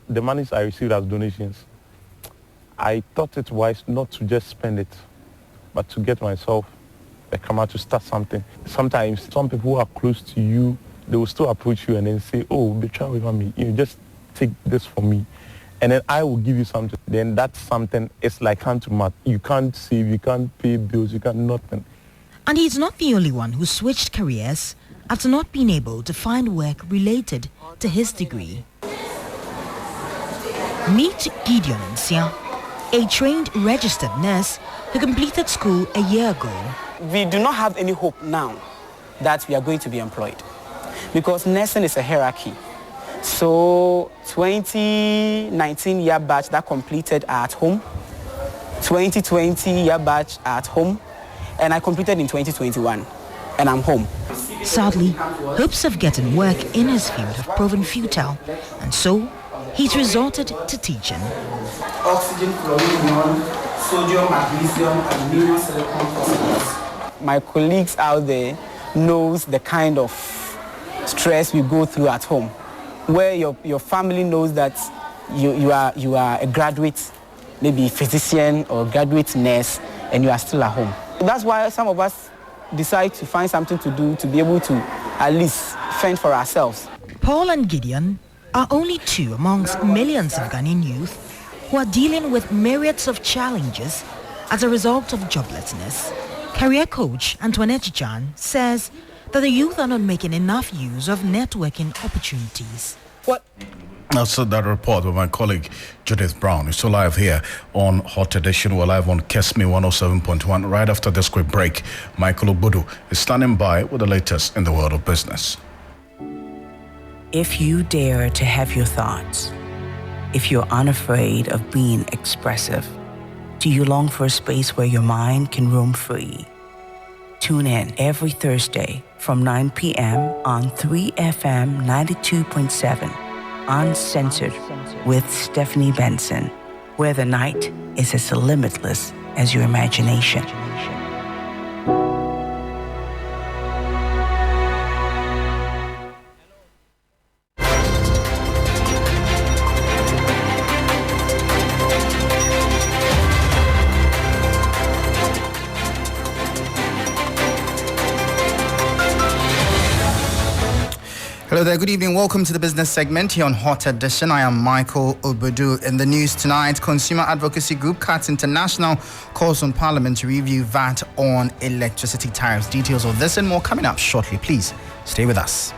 the monies I received as donations, I thought it wise not to just spend it, but to get myself a camera to start something. Sometimes some people who are close to you, they will still approach you and then say, oh, be trying with me, just take this for me. And then I will give you something. Then that's something, it's like hand to mouth. You can't save, you can't pay bills, you can't nothing. And he's not the only one who switched careers after not being able to find work related to his degree. Meet Gideon Nsia, a trained registered nurse who completed school a year ago. We do not have any hope now that we are going to be employed because nursing is a hierarchy. So 2019 year batch that completed at home, 2020 year batch at home, and I completed in 2021, and I'm home. Sadly, hopes of getting work in his field have proven futile, and so he's resorted to teaching. Oxygen, chlorine, sodium, magnesium, aluminum, silicon phosphorus. My colleagues out there knows the kind of stress we go through at home. where your family knows that you are a graduate, maybe physician or graduate nurse, and you are still at home. That's why some of us decide to find something to do to be able to at least fend for ourselves. Paul and Gideon are only two amongst millions of Ghanaian youth who are dealing with myriads of challenges as a result of joblessness. Career coach Antoinette Jan says that the youth are not making enough use of networking opportunities. That's that report with my colleague Judith Brown. It's still live here on Hot Edition. We're live on Kesme 107.1. Right after this quick break, Michael Obudu is standing by with the latest in the world of business. If you dare to have your thoughts, if you're unafraid of being expressive, do you long for a space where your mind can roam free? Tune in every Thursday from 9 p.m. on 3FM 92.7. Uncensored with Stephanie Benson, where the night is as limitless as your imagination. Hello there, good evening. Welcome to the business segment here on Hot Edition. I am Michael Obudu. In the news tonight, Consumer Advocacy Group CATS International calls on Parliament to review VAT on electricity tariffs. Details of this and more coming up shortly. Please stay with us.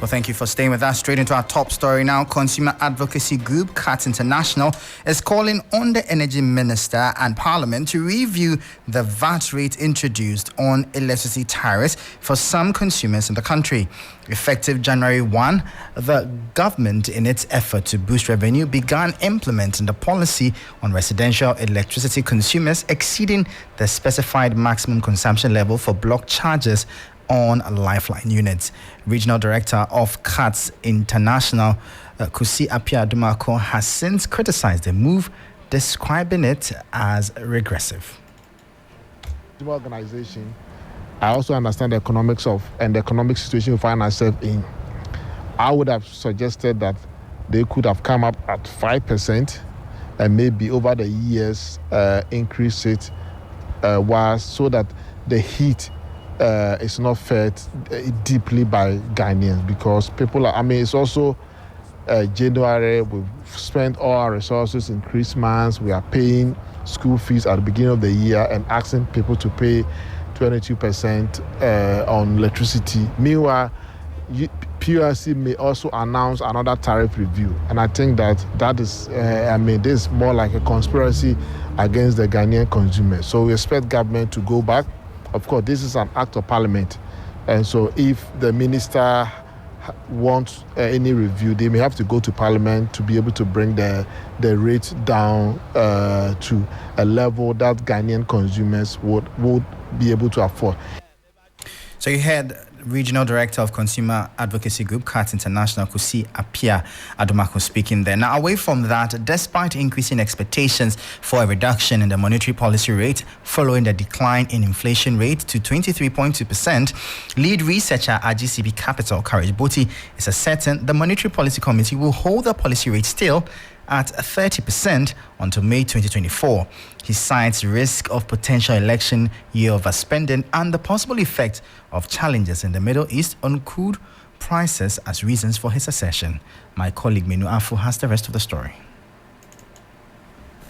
Well, thank you for staying with us. Straight into our top story now. Consumer Advocacy Group, CATS International, is calling on the Energy Minister and Parliament to review the VAT rate introduced on electricity tariffs for some consumers in the country. Effective January 1, the government, in its effort to boost revenue, began implementing the policy on residential electricity consumers exceeding the specified maximum consumption level for block charges on lifeline units. Regional Director of CATS International, Kusi Apia Dumako, has since criticized the move, describing it as regressive. Organization, I also understand the economics of and the economic situation we find ourselves in. I would have suggested that they could have come up at 5% and maybe over the years increase it so that the heat is not felt deeply by Ghanaians, because people are, it's also January, we've spent all our resources in Christmas, we are paying school fees at the beginning of the year and asking people to pay 22% on electricity. Meanwhile, PRC may also announce another tariff review, and I think that is, this is more like a conspiracy against the Ghanaian consumer. So we expect government to go back. Of course, this is an act of parliament, and so if the minister wants any review, they may have to go to parliament to be able to bring the rate down to a level that Ghanaian consumers would be able to afford. So you heard Regional Director of Consumer Advocacy Group, CATS International, Kusi Apia Adomako, speaking there. Now, away from that, despite increasing expectations for a reduction in the monetary policy rate following the decline in inflation rate to 23.2%, lead researcher at GCB Capital, Courage Boti, is certain the Monetary Policy Committee will hold the policy rate still at 30% until May 2024. He cites risk of potential election year overspending and the possible effect of challenges in the Middle East on crude prices as reasons for his accession. My colleague Menu Afu has the rest of the story.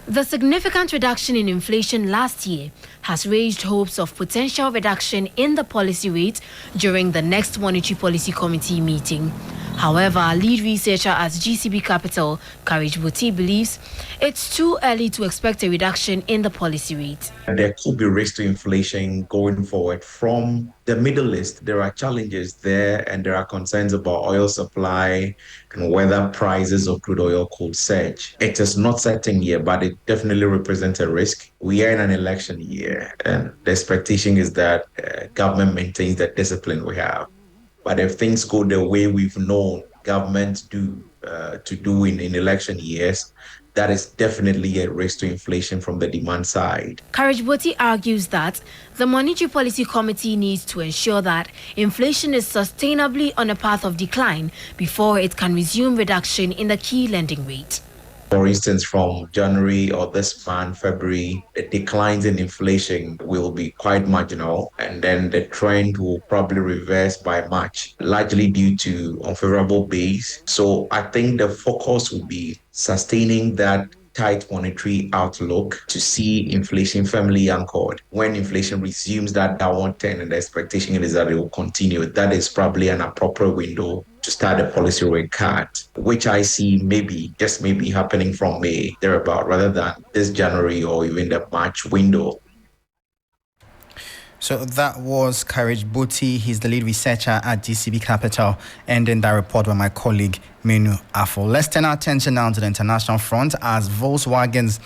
The significant reduction in inflation last year has raised hopes of potential reduction in the policy rate during the next Monetary Policy Committee meeting. However, lead researcher at GCB Capital, Courage Boti, believes it's too early to expect a reduction in the policy rate. There could be risk to inflation going forward. From the Middle East, there are challenges there, and there are concerns about oil supply and whether prices of crude oil could surge. It is not certain yet, but it definitely represents a risk. We are in an election year, and the expectation is that government maintains the discipline we have. But if things go the way we've known governments do to do in election years, that is definitely a risk to inflation from the demand side. Courage Boti argues that the Monetary Policy Committee needs to ensure that inflation is sustainably on a path of decline before it can resume reduction in the key lending rate. For instance, from January or this month, February, the declines in inflation will be quite marginal, and then the trend will probably reverse by March, largely due to unfavorable base. So I think the focus will be sustaining that tight monetary outlook to see inflation firmly anchored. When inflation resumes that downward trend, and the expectation is that it will continue, that is probably an appropriate window to start a policy rate cut, which I see maybe happening from May thereabout, rather than this January or even the March window. So that was Courage Boti. He's the lead researcher at GCB Capital, and in that report by my colleague Menu Afo. Let's turn our attention now to the international front as Volkswagen's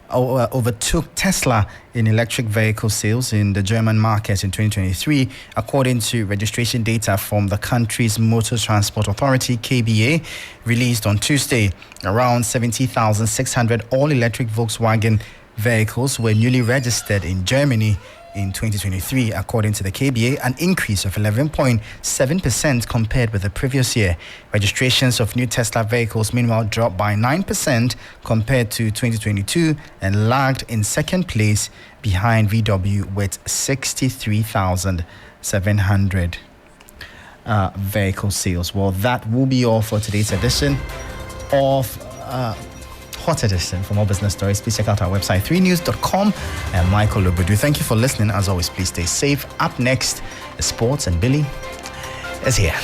overtook Tesla in electric vehicle sales in the German market in 2023, according to registration data from the country's Motor Transport Authority, KBA, released on Tuesday. Around 70,600 all-electric Volkswagen vehicles were newly registered in Germany in 2023, according to the KBA, an increase of 11.7% compared with the previous year. Registrations of new Tesla vehicles, meanwhile, dropped by 9% compared to 2022 and lagged in second place behind VW with 63,700 vehicle sales. Well, that will be all for today's edition of Hot Edition. For more business stories, please check out our website 3news.com. And Michael Lobudu, thank you for listening. As always, please stay safe. Up next is sports, and Billy is here.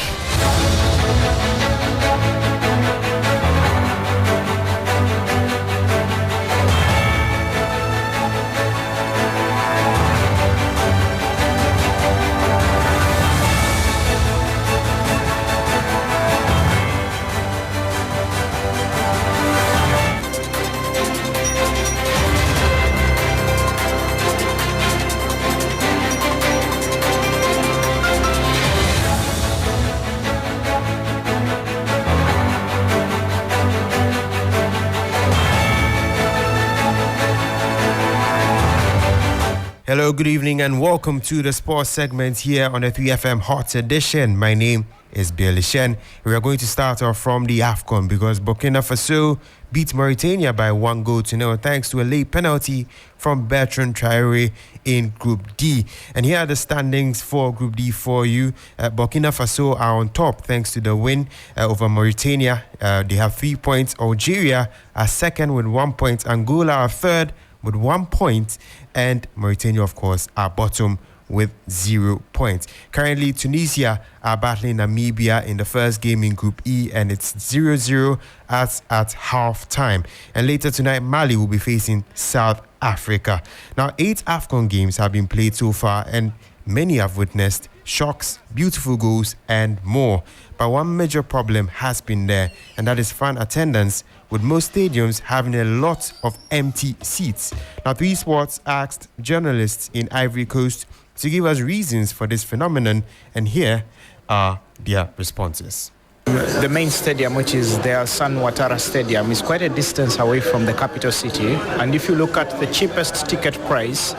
Hello, good evening, and welcome to the sports segment here on the 3FM Hot Edition. My name is Billy Shen. We are going to start off from the AFCON because Burkina Faso beat Mauritania by 1-0 thanks to a late penalty from Bertrand Traoré in Group D. And here are the standings for Group D for you. Burkina Faso are on top thanks to the win over Mauritania. They have 3 points. Algeria are second with 1 point. Angola are third with 1 point, and Mauritania, of course, are bottom with 0 points. Currently, Tunisia are battling Namibia in the first game in Group E, and it's 0-0 at half time. And later tonight, Mali will be facing South Africa. Now, 8 AFCON games have been played so far, and many have witnessed shocks, beautiful goals, and more. But one major problem has been there, and that is fan attendance, with most stadiums having a lot of empty seats. Now, 3 Sports asked journalists in Ivory Coast to give us reasons for this phenomenon, and here are their responses. The main stadium, which is the Alassane Ouattara Stadium, is quite a distance away from the capital city. And if you look at the cheapest ticket price,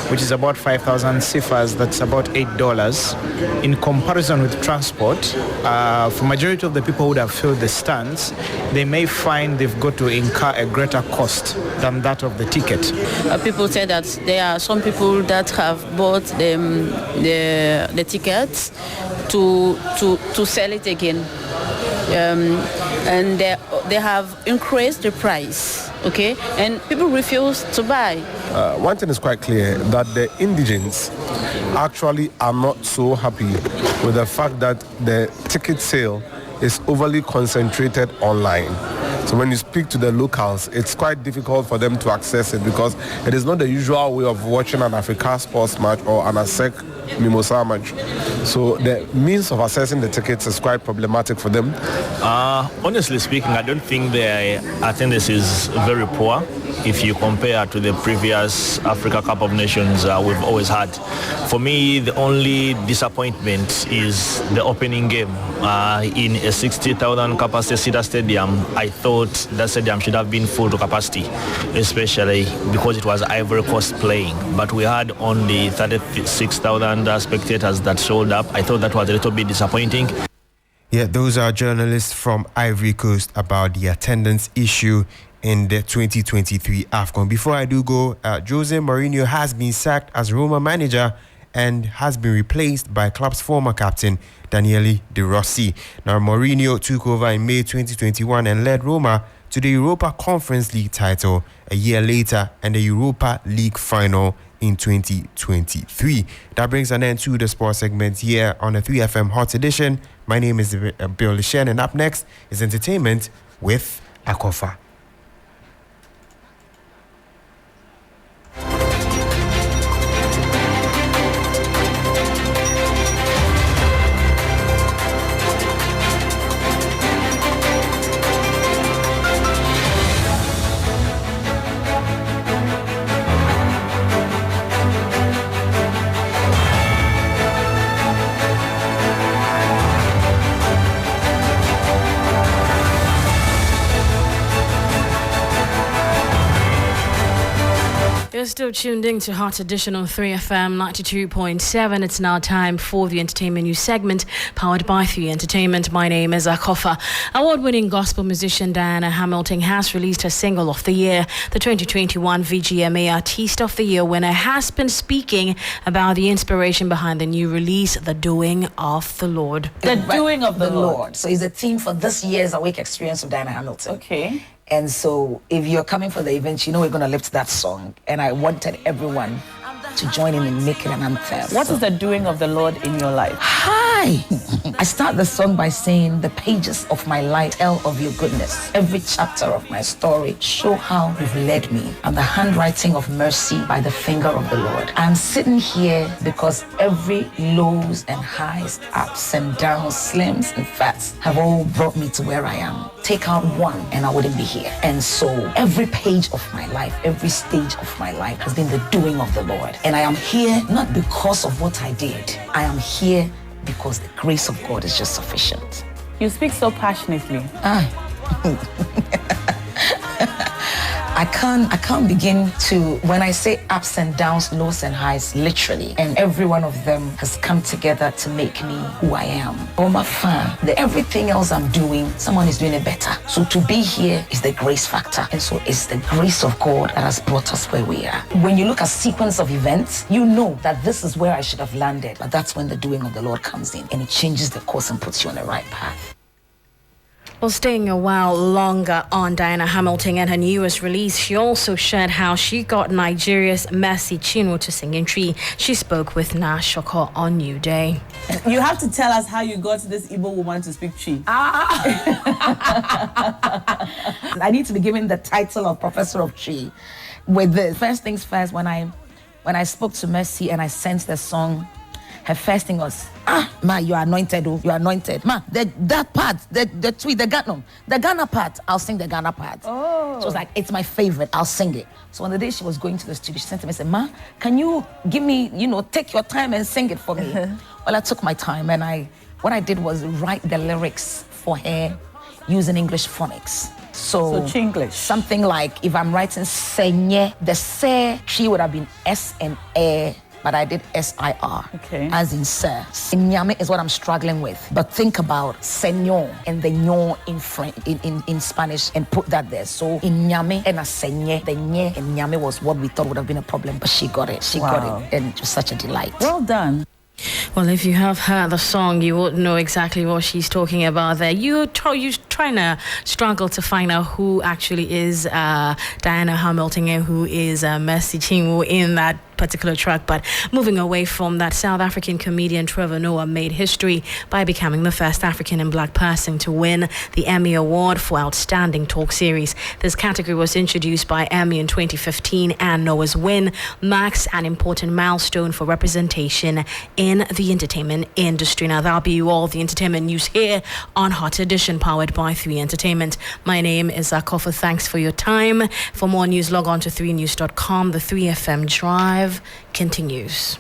which is about 5,000 cifras, that's about $8. In comparison with transport, for majority of the people who would have filled the stands, they may find they've got to incur a greater cost than that of the ticket. People say that there are some people that have bought the tickets to sell it again. And they have increased the price, okay? And people refuse to buy. One thing is quite clear, that the indigents actually are not so happy with the fact that the ticket sale is overly concentrated online. So when you speak to the locals, it's quite difficult for them to access it because it is not the usual way of watching an Africa sports match or an ASEC mimosa much. So the means of accessing the tickets is quite problematic for them. Honestly speaking, I don't think the attendance is very poor if you compare to the previous Africa Cup of Nations we've always had. For me, the only disappointment is the opening game. In a 60,000 capacity Cedar Stadium, I thought that stadium should have been full to capacity, especially because it was Ivory Coast playing. But we had only 36,000 spectators that showed up. I thought that was a little bit disappointing. Yeah, those are journalists from Ivory Coast about the attendance issue in the 2023 AFCON. Before I do go, Jose Mourinho has been sacked as Roma manager and has been replaced by club's former captain, Daniele De Rossi. Now, Mourinho took over in May 2021 and led Roma to the Europa Conference League title a year later and the Europa League final in 2023. That brings an end to the sports segment here on the 3FM Hot Edition. My name is Bill Lishen, and up next is entertainment with Akofa. You're still tuned in to Hot Edition on 3FM 92.7. It's now time for the entertainment news segment powered by 3 Entertainment. My name is Akofa. Award-winning gospel musician Diana Hamilton has released her single of the year. The 2021 VGMA Artist of the Year winner has been speaking about the inspiration behind the new release, The Doing of the Lord. The Doing of the Lord. So it's a theme for this year's Awake Experience of Diana Hamilton. Okay. And so if you're coming for the event, you know we're going to lift that song. And I wanted everyone to join in and make it an anthem. What is the doing of the Lord in your life? Hi! I start the song by saying, the pages of my life tell of your goodness. Every chapter of my story show how you've led me. I'm the handwriting of mercy by the finger of the Lord. I'm sitting here because every lows and highs, ups and downs, slims and fats have all brought me to where I am. Take out one and I wouldn't be here. And so every page of my life, every stage of my life has been the doing of the Lord. And I am here not because of what I did. I am here because the grace of God is just sufficient. You speak so passionately. I can't begin to, when I say ups and downs, lows and highs, literally, and every one of them has come together to make me who I am. Oh my fan, everything else I'm doing, someone is doing it better. So to be here is the grace factor. And so it's the grace of God that has brought us where we are. When you look at sequence of events, you know that this is where I should have landed. But that's when the doing of the Lord comes in and it changes the course and puts you on the right path. Well, staying a while longer on Diana Hamilton and her newest release, she also shared how she got Nigeria's Mercy Chinwo to sing in Tree. She spoke with Na Shoko on New Day. You have to tell us how you got this Igbo woman to speak Tree. I need to be given the title of Professor of Tree. With this, first things first, when I spoke to Mercy and I sent the song, her first thing was, ma, you are anointed, oh, you are anointed. Ma, that part, the tweet, the Ghana part, I'll sing the Ghana part. Oh. So I was like, it's my favorite, I'll sing it. So on the day she was going to the studio, she sent me and said, ma, can you give me, take your time and sing it for me? Well, I took my time and what I did was write the lyrics for her using English phonics. So Chinglish. Something like, if I'm writing senye, the se tree would have been S and A, but I did S-I-R, as in sir. Nyame is what I'm struggling with. But think about señor and the ño in Spanish and put that there. So in nyame and a senye, the nye and nyame was what we thought would have been a problem, but she got it. She got it, and it was such a delight. Well done. Well, if you have heard the song, you would know exactly what she's talking about there. You're trying to struggle to find out who actually is Diana Hamilton and who is Mercy Chinwo in that particular track. But moving away from that, South African comedian Trevor Noah made history by becoming the first African and Black person to win the Emmy Award for Outstanding Talk Series. This category was introduced by Emmy in 2015, and Noah's win marks an important milestone for representation in the entertainment industry. Now, that'll be all the entertainment news here on Hot Edition, powered by 3 Entertainment. My name is Akofa. Thanks for your time. For more news, log on to 3news.com. The 3FM Drive continues.